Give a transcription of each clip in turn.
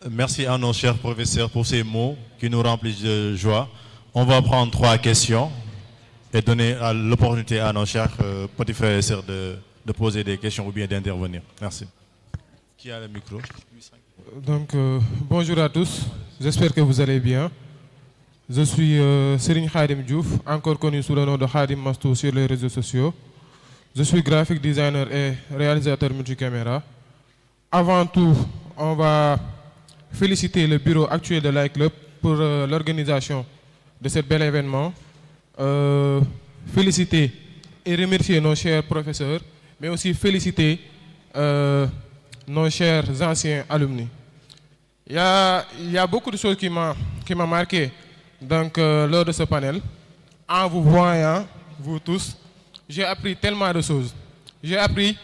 Merci à nos chers professeurs pour ces mots qui nous remplissent de joie. On va prendre 3 questions et donner l'opportunité à nos chers petits frères et sœurs de poser des questions ou bien d'intervenir. Merci. Qui a le micro? Donc, bonjour à tous. J'espère que vous allez bien. Je suis Serigne Khadim Diouf, encore connu sous le nom de Khadim Mastou sur les réseaux sociaux. Je suis graphic designer et réalisateur multicaméra. Avant tout, on va féliciter le bureau actuel de l'iClub pour l'organisation de ce bel événement. Féliciter et remercier nos chers professeurs, mais aussi féliciter nos chers anciens alumni. Il y a beaucoup de choses qui m'ont marqué donc, lors de ce panel. En vous voyant, vous tous, j'ai appris tellement de choses. J'ai appris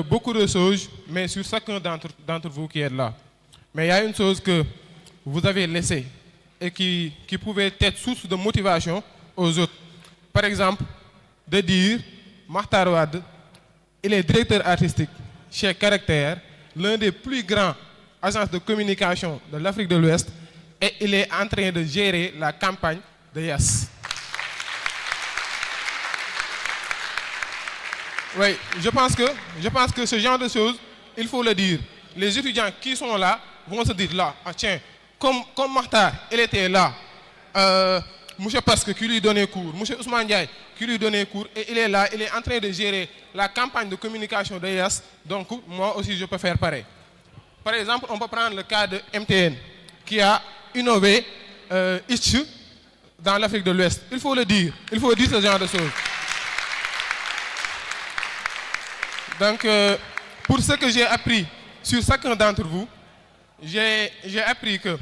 beaucoup de choses, mais sur chacun d'entre vous qui êtes là. Mais il y a une chose que vous avez laissée et qui pouvait être source de motivation aux autres. Par exemple, de dire, Makhtar Wade, il est directeur artistique chez Caractère, l'un des plus grands agences de communication de l'Afrique de l'Ouest, et il est en train de gérer la campagne de Yass. Oui, je pense que ce genre de choses, il faut le dire. Les étudiants qui sont là vont se dire là, ah tiens, comme Makhtar, il était là, M. Pasque qui lui donnait cours, M. Ousmane Ndiaye qui lui donnait cours, et il est là, il est en train de gérer la campagne de communication de Yass, donc moi aussi je peux faire pareil. Par exemple, on peut prendre le cas de MTN, qui a innové Itch dans l'Afrique de l'Ouest. Il faut le dire, il faut dire ce genre de choses. Donc, pour ce que j'ai appris sur chacun d'entre vous, j'ai appris que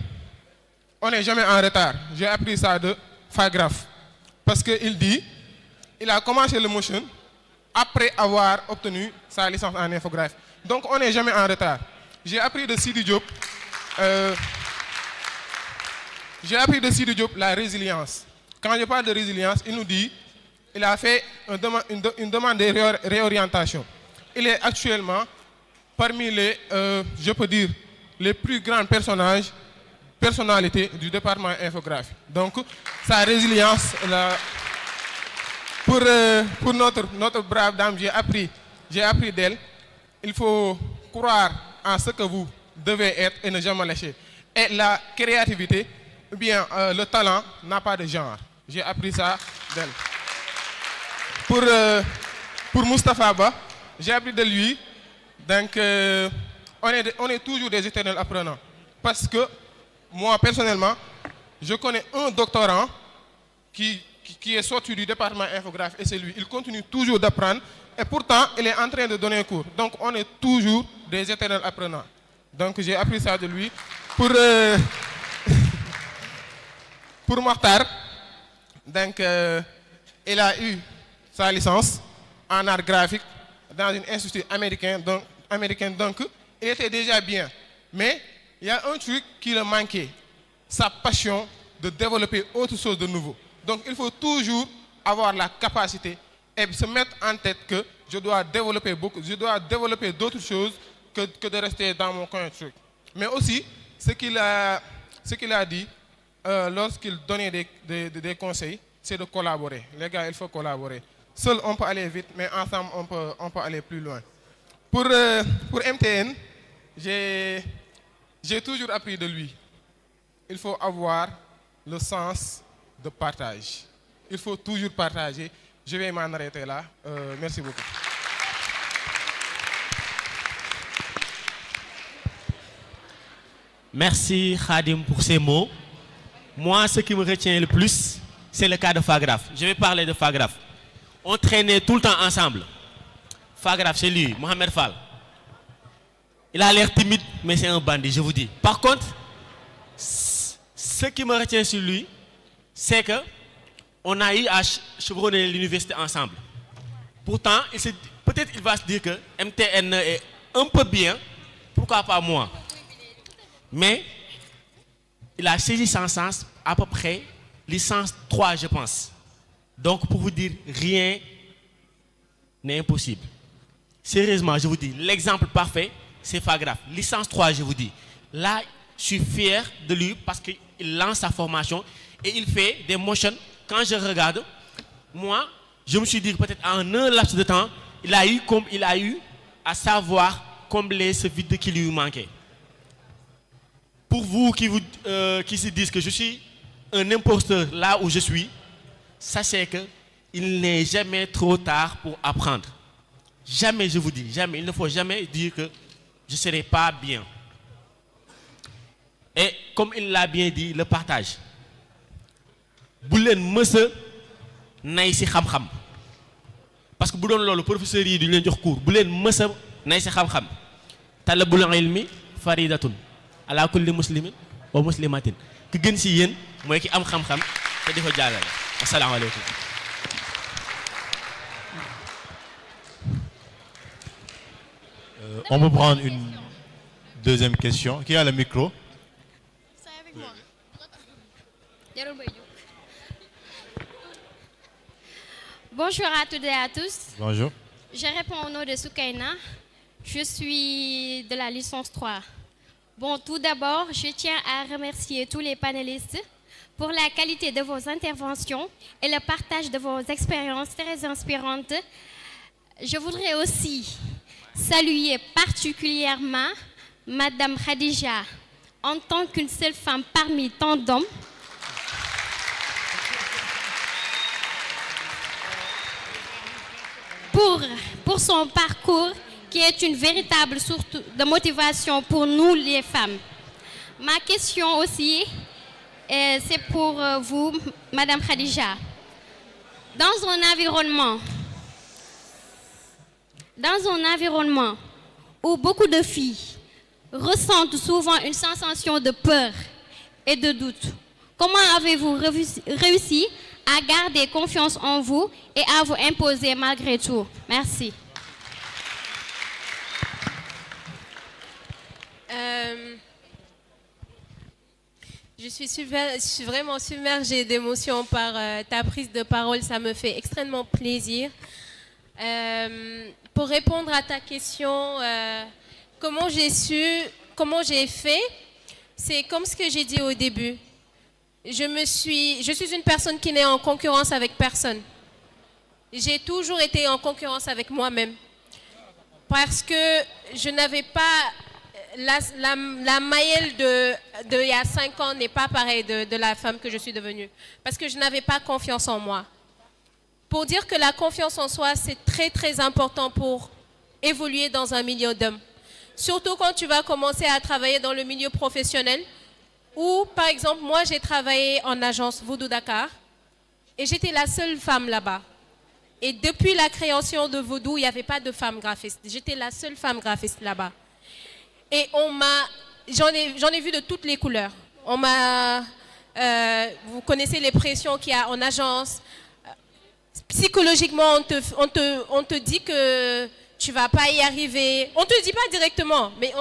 on n'est jamais en retard. J'ai appris ça de Fagraph. Parce qu'il dit, il a commencé le motion après avoir obtenu sa licence en infographie. Donc, on n'est jamais en retard. J'ai appris de Sidi Diop, la résilience. Quand je parle de résilience, il nous dit, il a fait une demande de réorientation. Il est actuellement parmi les, je peux dire, les plus grands personnalités du département infographie. Donc, sa résilience, pour notre brave dame, j'ai appris d'elle. Il faut croire en ce que vous devez être et ne jamais lâcher. Et la créativité, ou bien le talent n'a pas de genre. J'ai appris ça d'elle. Pour Moustapha Ba, j'ai appris de lui. Donc, on est toujours des éternels apprenants. Parce que moi, personnellement, je connais un doctorant qui est sorti du département infographie et c'est lui. Il continue toujours d'apprendre et pourtant, il est en train de donner un cours. Donc, on est toujours des éternels apprenants. Donc, j'ai appris ça de lui. Pour Makhtar, donc, il a eu sa licence en art graphique dans un institut américain. Donc, il était déjà bien. Mais il y a un truc qui le manquait, sa passion de développer autre chose de nouveau. Donc, il faut toujours avoir la capacité et se mettre en tête que je dois développer d'autres choses que de rester dans mon coin de truc. Mais aussi, ce qu'il a dit lorsqu'il donnait des conseils, c'est de collaborer. Les gars, il faut collaborer. Seul, on peut aller vite, mais ensemble, on peut aller plus loin. Pour MTN, j'ai toujours appris de lui. Il faut avoir le sens de partage. Il faut toujours partager. Je vais m'en arrêter là. Merci beaucoup. Merci Khadim pour ces mots. Moi, ce qui me retient le plus, c'est le cas de Fagraph. Je vais parler de Fagraph. On traînait tout le temps ensemble. Fagraph, c'est lui, Mohamed Fall. Il a l'air timide, mais c'est un bandit, je vous dis. Par contre, ce qui me retient sur lui, c'est que on a eu à chevronner l'université ensemble. Pourtant, peut-être il va se dire que MTN est un peu bien, pourquoi pas moi? Mais il a saisi son sens à peu près licence 3, je pense. Donc, pour vous dire, rien n'est impossible. Sérieusement, je vous dis, l'exemple parfait, c'est Fagraph. Licence 3, je vous dis. Là, je suis fier de lui parce qu'il lance sa formation et il fait des motions. Quand je regarde, moi, je me suis dit que peut-être en un laps de temps, il a eu à savoir combler ce vide qui lui manquait. Pour vous qui se disent que je suis un imposteur là où je suis, sachez qu'il n'est jamais trop tard pour apprendre. Jamais, je vous dis, jamais. Il ne faut jamais dire que je ne serai pas bien. Et comme il l'a bien dit, le partage. Boulen mësa nay si xam-xam. Parce que bu doon loolu professeur yi duñ leen jox cours. Boulen mësa nay si xam-xam. Talabul ilmi faridatun ala kulli muslimin wa muslimatin. Ki gën si yéen mooy ki am xam-xam te di ko jàllale. Assalaamu aleykum. On peut prendre une deuxième question. Qui a le micro? C'est avec moi. Bonjour à toutes et à tous. Bonjour. Je réponds au nom de Soukaina. Je suis de la licence 3. Bon, tout d'abord, je tiens à remercier tous les panélistes pour la qualité de vos interventions et le partage de vos expériences très inspirantes. Je voudrais aussi saluer particulièrement Madame Khadija en tant qu'une seule femme parmi tant d'hommes. Pour son parcours qui est une véritable source de motivation pour nous les femmes. Ma question aussi, c'est pour vous, Madame Khadija. Dans un environnement où beaucoup de filles ressentent souvent une sensation de peur et de doute, comment avez-vous réussi à garder confiance en vous et à vous imposer malgré tout? Merci. Je suis vraiment submergée d'émotions par ta prise de parole. Ça me fait extrêmement plaisir. Pour répondre à ta question, comment j'ai fait, c'est comme ce que j'ai dit au début. Je suis une personne qui n'est en concurrence avec personne. J'ai toujours été en concurrence avec moi-même. Parce que je n'avais pas... La Maëlle il y a 5 ans n'est pas pareille de la femme que je suis devenue. Parce que je n'avais pas confiance en moi. Pour dire que la confiance en soi, c'est très très important pour évoluer dans un milieu d'hommes. Surtout quand tu vas commencer à travailler dans le milieu professionnel. Ou, par exemple, moi, j'ai travaillé en agence Voodoo Dakar et j'étais la seule femme là-bas. Et depuis la création de Voodoo, il n'y avait pas de femme graphiste. J'étais la seule femme graphiste là-bas. Et j'en ai vu de toutes les couleurs. Vous connaissez les pressions qu'il y a en agence. Psychologiquement, on te dit que tu ne vas pas y arriver. On ne te le dit pas directement, mais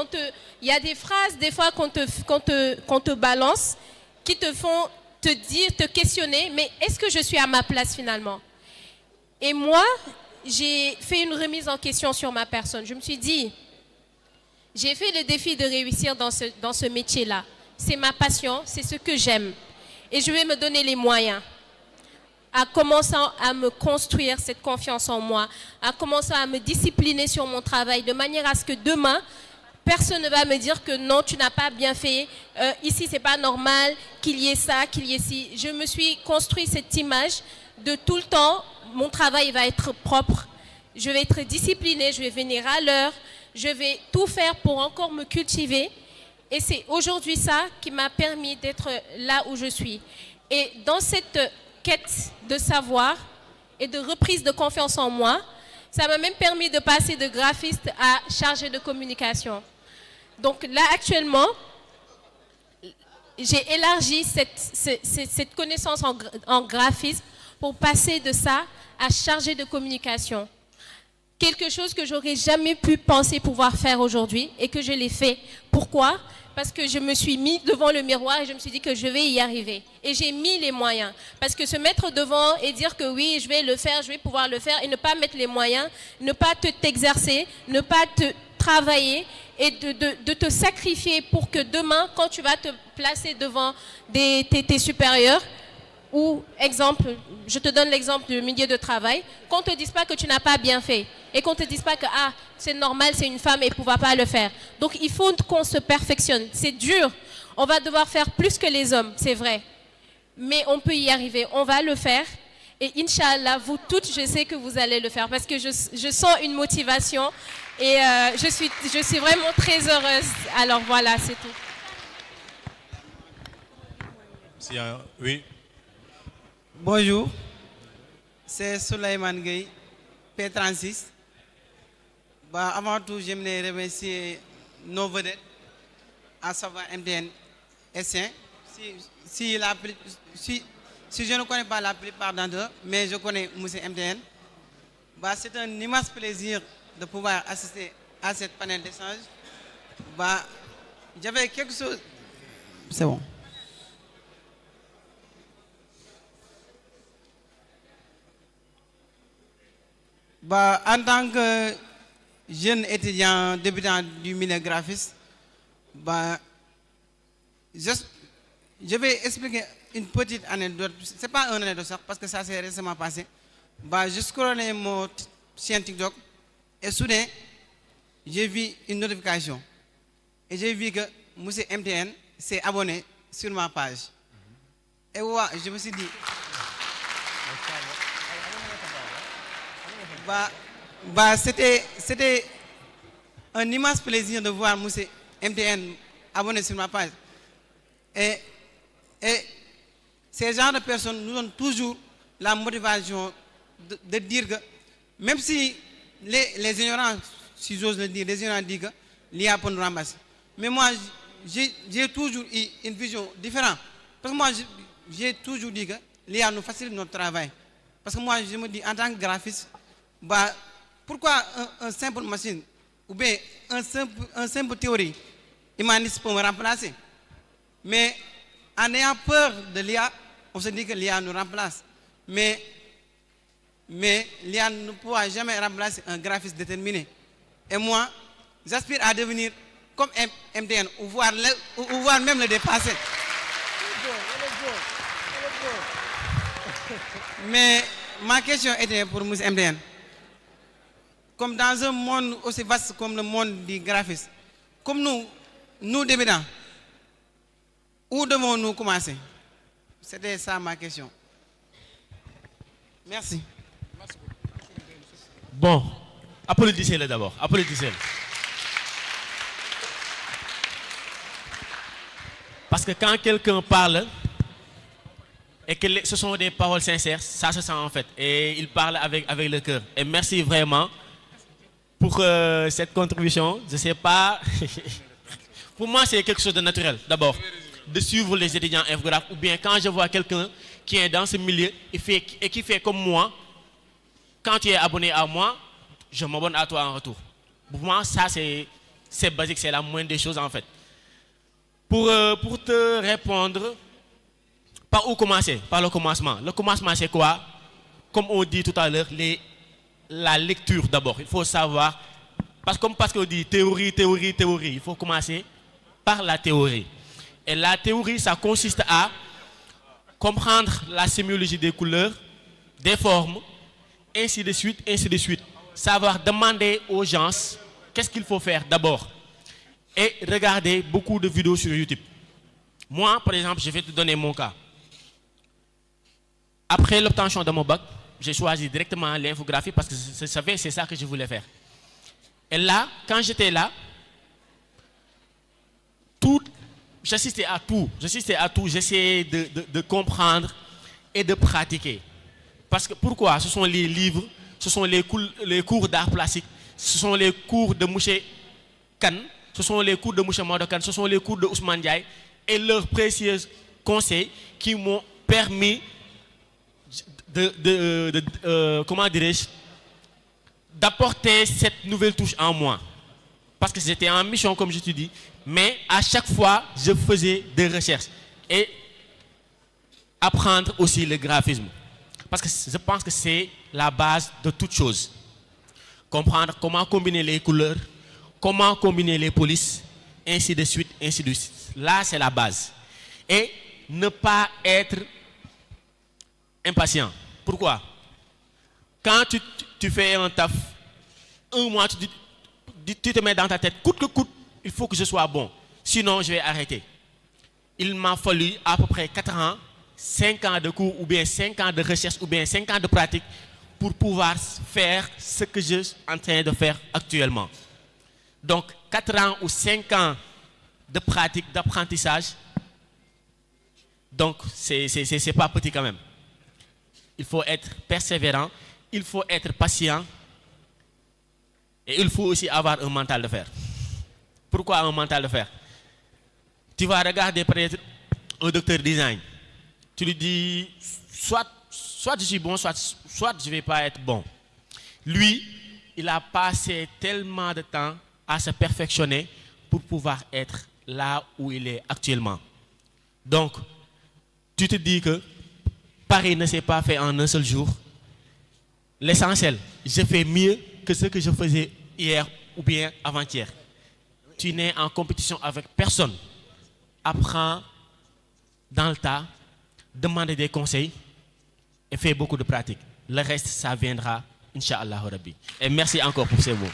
il y a des phrases, des fois, qu'on te balance, qui te font te questionner, mais est-ce que je suis à ma place finalement? Et moi, j'ai fait une remise en question sur ma personne. Je me suis dit, j'ai fait le défi de réussir dans ce métier-là. C'est ma passion, c'est ce que j'aime. Et je vais me donner les moyens à commencer à me construire cette confiance en moi, à commencer à me discipliner sur mon travail, de manière à ce que demain, personne ne va me dire que non, tu n'as pas bien fait, ici c'est pas normal, qu'il y ait ça, qu'il y ait ci. Je me suis construit cette image de tout le temps, mon travail va être propre, je vais être disciplinée, je vais venir à l'heure, je vais tout faire pour encore me cultiver. Et c'est aujourd'hui ça qui m'a permis d'être là où je suis. Et dans cette quête de savoir et de reprise de confiance en moi, ça m'a même permis de passer de graphiste à chargé de communication. Donc là, actuellement, j'ai élargi cette connaissance en graphisme pour passer de ça à chargé de communication. Quelque chose que j'aurais jamais pu penser pouvoir faire aujourd'hui et que je l'ai fait. Pourquoi ? Parce que je me suis mis devant le miroir et je me suis dit que je vais y arriver. Et j'ai mis les moyens. Parce que se mettre devant et dire que oui, je vais le faire, je vais pouvoir le faire, et ne pas mettre les moyens, ne pas t'exercer, ne pas travailler et de te sacrifier pour que demain, quand tu vas te placer devant tes supérieurs, ou exemple, je te donne l'exemple du milieu de travail, qu'on ne te dise pas que tu n'as pas bien fait et qu'on ne te dise pas que c'est normal, c'est une femme et elle ne pourra pas le faire. Donc il faut qu'on se perfectionne. C'est dur, on va devoir faire plus que les hommes, c'est vrai. Mais on peut y arriver, on va le faire. Et Inch'Allah, vous toutes, je sais que vous allez le faire parce que je sens une motivation et je suis vraiment très heureuse. Alors voilà, c'est tout. Oui. Bonjour, c'est Souleymane Gueye, P36. Avant tout, j'aimerais remercier nos vedettes, à savoir MTN S1. Si je ne connais pas la plupart d'entre eux, mais je connais M. MTN, c'est un immense plaisir de pouvoir assister à cette panel d'échange. J'avais quelque chose... C'est bon. En tant que jeune étudiant débutant du milieu graphiste, je vais expliquer une petite anecdote. Ce n'est pas une anecdote parce que ça s'est récemment passé. Je scrollais mon chaîne TikTok et soudain, j'ai vu une notification. Et j'ai vu que M. MTN s'est abonné sur ma page. Et ouais, je me suis dit... C'était un immense plaisir de voir M. MTN abonné sur ma page. Et ces genres de personnes nous donnent toujours la motivation de dire que, même si les ignorants, si j'ose le dire, les ignorants disent que l'IA peut nous remplacer. Mais moi, j'ai toujours eu une vision différente. Parce que moi, j'ai toujours dit que l'IA nous facilite notre travail. Parce que moi, je me dis, en tant que graphiste, pourquoi un simple machine ou bien un simple théorie humaniste peut me remplacer? Mais en ayant peur de l'IA, on se dit que l'IA nous remplace. Mais l'IA ne pourra jamais remplacer un graphiste déterminé. Et moi, j'aspire à devenir comme MTN ou voir même le dépasser. Mais ma question était pour M. MTN. Comme dans un monde aussi vaste comme le monde du graphisme, comme nous débutants, où devons-nous commencer? C'était ça ma question. Merci. Bon, applaudissez-le d'abord. Applaudissez-le. Parce que quand quelqu'un parle et que ce sont des paroles sincères, ça se sent en fait. Et il parle avec le cœur. Et merci vraiment pour cette contribution. Je ne sais pas. Pour moi, c'est quelque chose de naturel, d'abord, de suivre les étudiants infographes. Ou bien quand je vois quelqu'un qui est dans ce milieu et qui fait comme moi, quand tu es abonné à moi, je m'abonne à toi en retour. Pour moi, ça, c'est basique, c'est la moindre des choses en fait. Pour te répondre, par où commencer? Par le commencement. Le commencement, c'est quoi? Comme on dit tout à l'heure, la lecture d'abord. Il faut savoir, parce qu'on dit théorie, il faut commencer par la théorie. Et la théorie, ça consiste à comprendre la sémiologie des couleurs, des formes, ainsi de suite, ainsi de suite. Savoir demander aux gens qu'est-ce qu'il faut faire d'abord. Et regarder beaucoup de vidéos sur YouTube. Moi, par exemple, je vais te donner mon cas. Après l'obtention de mon bac, j'ai choisi directement l'infographie parce que je savais que c'est ça que je voulais faire. Et là, quand j'étais là, j'assistais à tout, j'essayais de comprendre et de pratiquer. Parce que pourquoi? Ce sont les livres, ce sont les cours d'art plastique, ce sont les cours de Mouché Kane, ce sont les cours de Mouché Madokan, ce sont les cours de Ousmane Diaye et leurs précieux conseils qui m'ont permis comment dirais-je, d'apporter cette nouvelle touche en moi. Parce que j'étais en mission, comme je te dis, mais à chaque fois, je faisais des recherches et apprendre aussi le graphisme. Parce que je pense que c'est la base de toute chose. Comprendre comment combiner les couleurs, comment combiner les polices, ainsi de suite, ainsi de suite. Là, c'est la base. Et ne pas être impatient. Pourquoi? Quand tu fais un taf, un mois, tu te mets dans ta tête, coûte que coûte, il faut que je sois bon. Sinon, je vais arrêter. Il m'a fallu à peu près 4 ans, 5 ans de cours, ou bien 5 ans de recherche, ou bien 5 ans de pratique pour pouvoir faire ce que je suis en train de faire actuellement. Donc, 4 ans ou 5 ans de pratique, d'apprentissage, donc c'est pas petit quand même. Il faut être persévérant, il faut être patient et il faut aussi avoir un mental de fer. Pourquoi un mental de fer? Tu vas regarder peut-être un docteur design. Tu lui dis, soit je suis bon, soit je ne vais pas être bon. Lui, il a passé tellement de temps à se perfectionner pour pouvoir être là où il est actuellement. Donc, tu te dis que Paris ne s'est pas fait en un seul jour. L'essentiel, je fais mieux que ce que je faisais hier ou bien avant-hier. Tu n'es en compétition avec personne. Apprends dans le tas, demande des conseils et fais beaucoup de pratique. Le reste, ça viendra, Inch'Allah Rabbi. Et merci encore pour ces mots.